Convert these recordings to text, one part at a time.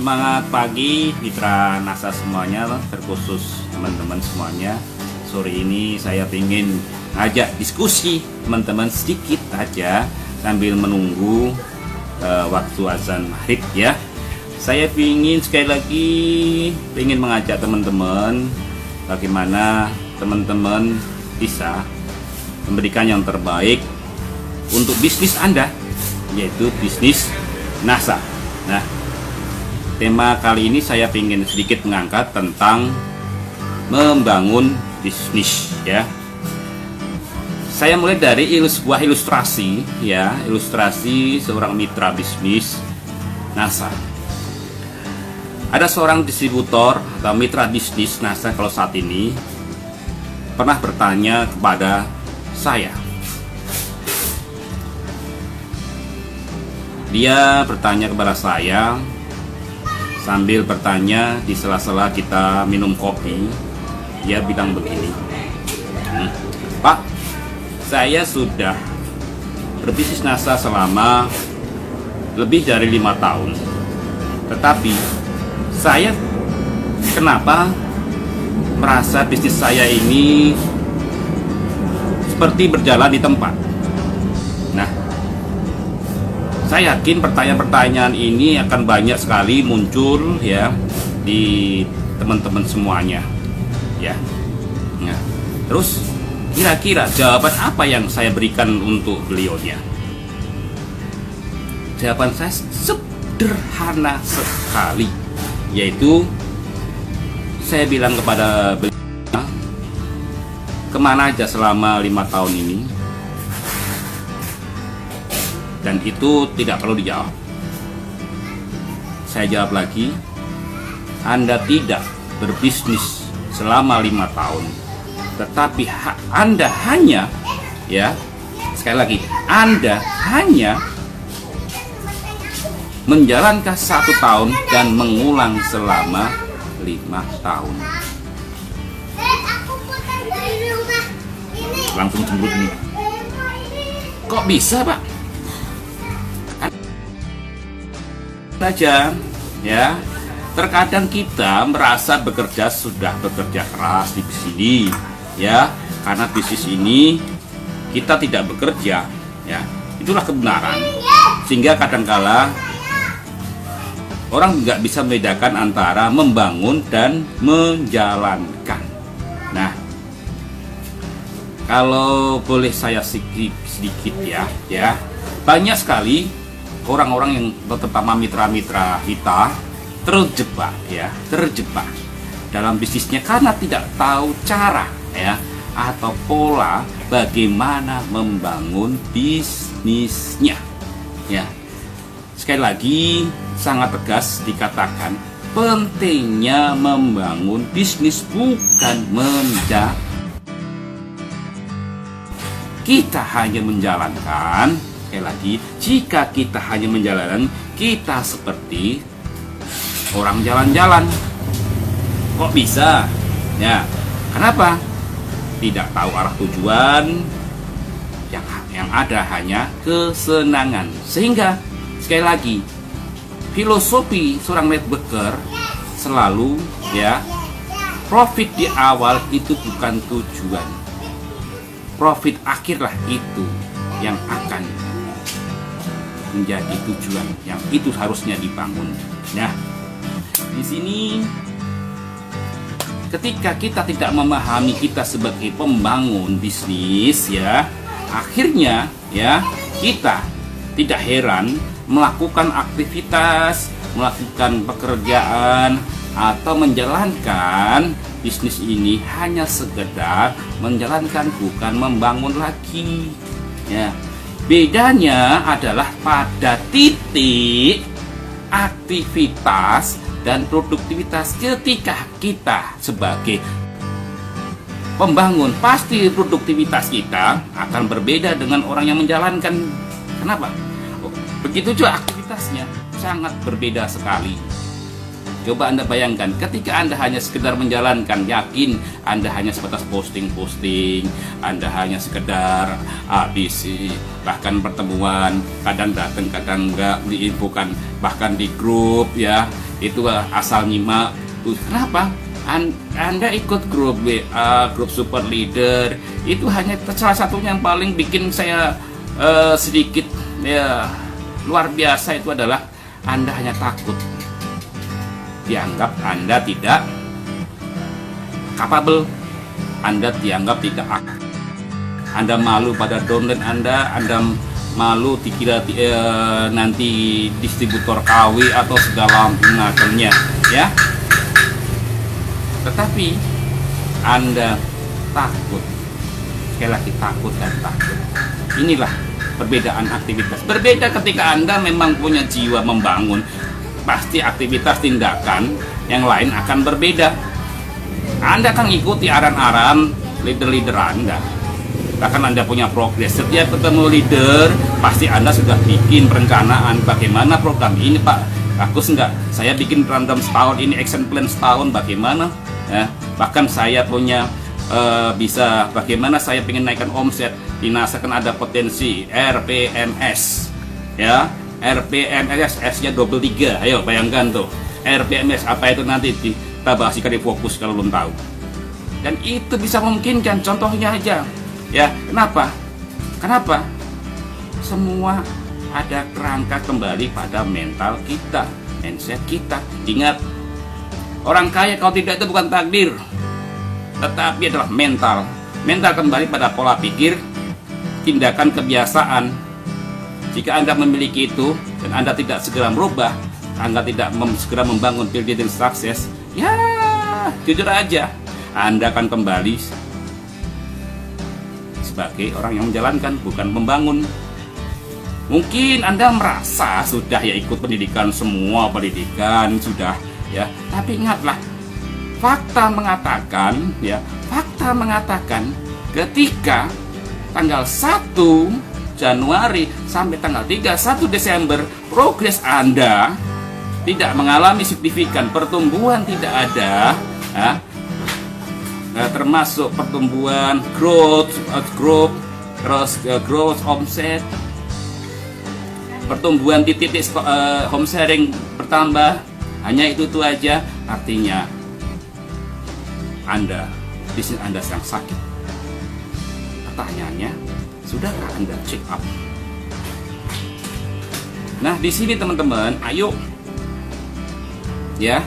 Semangat pagi mitra NASA semuanya, terkhusus teman-teman semuanya. Sore ini saya ingin ngajak diskusi teman-teman sedikit aja sambil menunggu waktu azan maghrib ya. Saya sekali lagi ingin mengajak teman-teman bagaimana teman-teman bisa memberikan yang terbaik untuk bisnis Anda, yaitu bisnis NASA. Nah, tema kali ini saya ingin sedikit mengangkat tentang membangun bisnis ya. Saya mulai dari sebuah ilustrasi ya, ilustrasi seorang mitra bisnis NASA. Ada seorang distributor atau mitra bisnis NASA kalau saat ini pernah bertanya kepada saya. Dia bertanya kepada saya sambil bertanya di sela-sela kita minum kopi. Dia bilang begini, Pak, saya sudah berbisnis NASA selama lebih dari 5 tahun. Tetapi saya kenapa merasa bisnis saya ini seperti berjalan di tempat. Nah, saya yakin pertanyaan-pertanyaan ini akan banyak sekali muncul ya di teman-teman semuanya ya. Nah, terus kira-kira jawaban apa yang saya berikan untuk beliaunya? Jawaban saya sederhana sekali, yaitu saya bilang kepada beliau, kemana aja selama 5 tahun ini? Dan itu tidak perlu dijawab. Saya jawab lagi, Anda tidak berbisnis selama 5 tahun, tetapi Anda hanya, ya, sekali lagi, Anda hanya menjalankan 1 tahun dan mengulang selama 5 tahun. Langsung cemburu nih. Kok bisa, Pak? Saja ya, terkadang kita merasa sudah bekerja keras di sini ya, karena bisnis ini kita tidak bekerja ya, itulah kebenaran. Sehingga kadangkala orang nggak bisa membedakan antara membangun dan menjalankan. Nah, kalau boleh saya sedikit ya, banyak sekali orang-orang yang terutama mitra-mitra kita terjebak dalam bisnisnya karena tidak tahu cara ya atau pola bagaimana membangun bisnisnya ya. Sekali lagi sangat tegas dikatakan pentingnya membangun bisnis bukan kita hanya menjalankan. Sekali lagi, jika kita hanya menjalankan, kita seperti orang jalan-jalan. Kok bisa? Ya, kenapa? Tidak tahu arah tujuan, yang ada hanya kesenangan. Sehingga, sekali lagi, filosofi seorang networker selalu ya, profit di awal itu bukan tujuan. Profit akhirlah itu yang akan menjadi tujuan yang itu harusnya dibangun. Nah, di sini ketika kita tidak memahami kita sebagai pembangun bisnis ya, akhirnya ya kita tidak heran melakukan aktivitas, melakukan pekerjaan atau menjalankan bisnis ini hanya sekedar menjalankan, bukan membangun lagi ya. Bedanya adalah pada titik aktivitas dan produktivitas. Ketika kita sebagai pembangun, pasti produktivitas kita akan berbeda dengan orang yang menjalankan. Kenapa? Begitu juga aktivitasnya sangat berbeda sekali. Coba Anda bayangkan, ketika Anda hanya sekedar menjalankan, yakin Anda hanya sebatas posting-posting, Anda hanya sekedar ABC, bahkan pertemuan, kadang datang, kadang enggak, diinfokan, bahkan di grup ya, Itu asal nyimak. Kenapa? Anda ikut grup WA, grup super leader, itu hanya salah satunya yang paling bikin saya sedikit ya luar biasa, itu adalah Anda hanya takut dianggap Anda tidak capable, Anda dianggap tidak aktif, Anda malu pada downline Anda malu dikira nanti distributor KW atau segala macamnya ya. Tetapi Anda takut, sekali lagi takut dan takut. Inilah perbedaan aktivitas. Berbeda ketika Anda memang punya jiwa membangun, pasti aktivitas tindakan yang lain akan berbeda. Anda akan ikuti aran-aran leader-leader Anda. Bahkan Anda punya progres. Setiap ketemu leader, pasti Anda sudah bikin perencanaan bagaimana program ini Pak. Bagus enggak? Saya bikin random setahun ini, action plan setahun, bagaimana? Ya, bahkan saya punya bisa bagaimana saya ingin naikkan omset, dinasakan ada potensi RPMS ya, RPMS S-nya 23. Ayo bayangkan tuh RPMS apa itu, nanti kita bahas di fokus kalau belum tahu. Dan itu bisa memungkinkan, contohnya aja ya. Kenapa semua ada kerangka kembali pada mental kita, mindset kita. Ingat, orang kaya kalau tidak itu bukan takdir, tetapi adalah mental. Mental kembali pada pola pikir, tindakan, kebiasaan. Jika Anda memiliki itu dan Anda tidak segera merubah, Anda tidak segera membangun building sukses, ya jujur aja Anda akan kembali sebagai orang yang menjalankan, bukan membangun. Mungkin Anda merasa sudah ya ikut pendidikan, semua pendidikan sudah ya, tapi ingatlah, fakta mengatakan ketika tanggal 1 Januari sampai tanggal 31 Desember progres Anda tidak mengalami signifikan, pertumbuhan tidak ada ya, termasuk pertumbuhan growth omset, pertumbuhan di titik home sharing bertambah, hanya itu aja, artinya bisnis Anda sedang sakit. Pertanyaannya, sudahkah Anda check up? Nah, di sini teman-teman, ayo ya,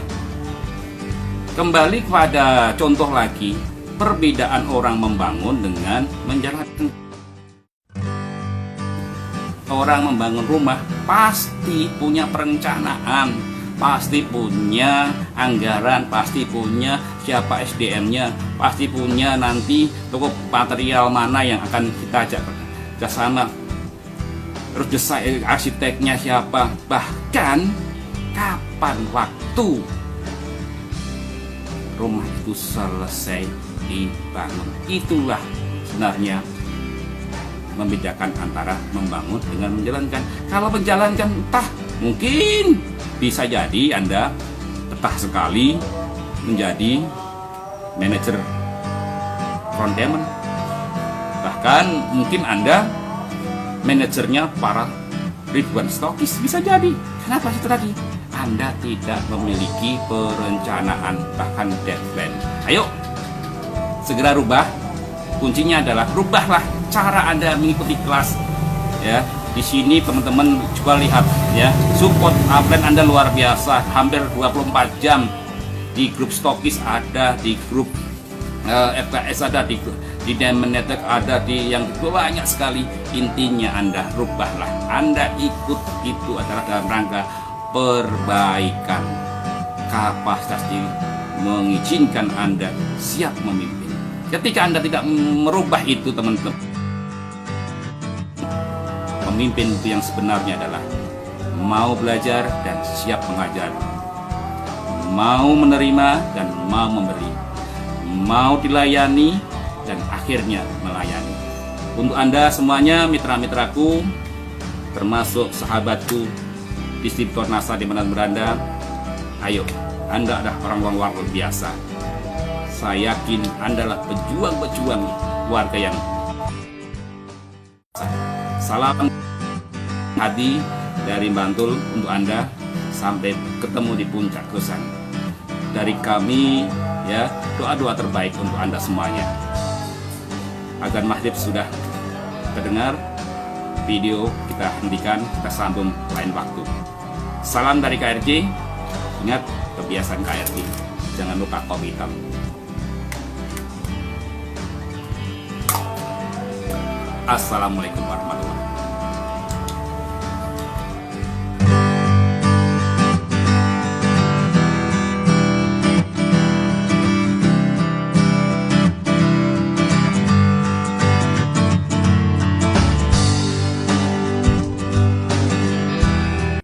kembali kepada contoh lagi, perbedaan orang membangun dengan menjalankan. Orang membangun rumah pasti punya perencanaan, pasti punya anggaran, pasti punya siapa SDM-nya, pasti punya nanti toko material mana yang akan kita ajak ke sana, terus desain arsiteknya siapa, bahkan kapan waktu rumah itu selesai dibangun. Itulah sebenarnya membedakan antara membangun dengan menjalankan. Kalau menjalankan, entah, mungkin bisa jadi Anda betah sekali menjadi manajer frontman, bahkan mungkin Anda manajernya para ribuan stokis, bisa jadi. Kenapa itu tadi? Anda tidak memiliki perencanaan, bahkan deadline. Ayo segera rubah. Kuncinya adalah rubahlah cara Anda mengikuti kelas ya. Di sini teman-teman coba lihat ya, support upline Anda luar biasa, hampir 24 jam di grup stokis ada, di grup FKS ada, di Diamond Network ada, di yang banyak sekali. Intinya Anda rubahlah, Anda ikut, itu adalah dalam rangka perbaikan kapasitas diri, mengizinkan Anda siap memimpin. Ketika Anda tidak merubah itu teman-teman, pemimpin itu yang sebenarnya adalah mau belajar dan siap mengajar, mau menerima dan mau memberi, mau dilayani dan akhirnya melayani. Untuk Anda semuanya, mitra-mitraku, termasuk sahabatku, distributor NASA di mana berada, ayo, Anda adalah orang-orang luar biasa. Saya yakin Anda adalah pejuang-pejuang warga yang salam hadi dari Bantul untuk Anda. sampai ketemu di puncak Kusan. Dari kami ya, doa-doa terbaik untuk Anda semuanya. Azan maghrib sudah terdengar, video kita hentikan, kita sambung lain waktu. Salam dari KRJ. Ingat kebiasaan KRJ, jangan lupa kopi hitam. Assalamualaikum warahmatullahi wabarakatuh.